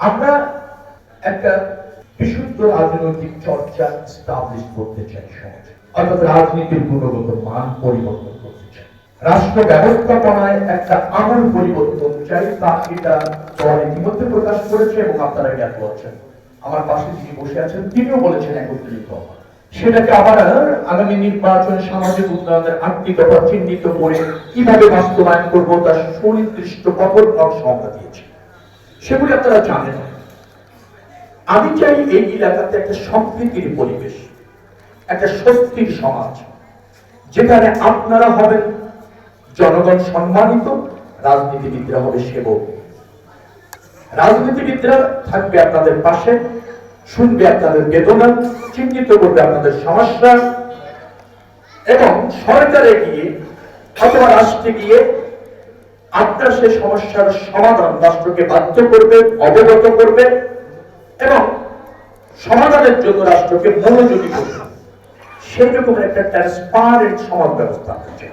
আমরা একটা বিশুদ্ধ রাজনৈতিক চর্চা স্টাবলিশ করতে চাই সমাজে, অর্থাৎ রাজনীতির গুণগত মান পরিবর্তন করতে চাই, রাষ্ট্র ব্যবস্থাপনায় একটা আমূল পরিবর্তন চাই। তা এটা দল ইতিমধ্যে প্রকাশ করেছে এবং আপনারা জ্ঞাত আছেন। আমার পাশে যিনি বসে আছেন তিনিও বলেছেন একত্রিত হওয়া। সেটাকে আবার আগামী নির্বাচনে সামাজিক উন্নয়নের 8টি দফা চিহ্নিত করে কিভাবে বাস্তবায়ন করব তার সুনির্দিষ্ট কঠোর নকশা আমরা দিয়েছি। সেগুলি আপনারা জানেন। আমি চাই এই এলাকাতে একটা সম্প্রীতির পরিবেশ, একটা স্বস্তির সমাজ, যেখানে আপনারা হবেন জনগণ সম্মানিত, রাজনীতিবিদরা হবে সেবক। রাজনীতিবিদরা থাকবে আপনাদের পাশে, শুনবে আপনাদের বেদনা, চিহ্নিত করবে আপনাদের সমস্যা এবং সরকারে গিয়ে অথবা রাষ্ট্রে গিয়ে আপনার সেই সমস্যার সমাধান রাষ্ট্রকে বাধ্য করবে, অবগত করবে এবং সমাধানের জন্য রাষ্ট্রকে মনোযোগী করবে। সেই রকমের একটা ট্রান্সপারেন্ট সমাজ ব্যবস্থা আছে।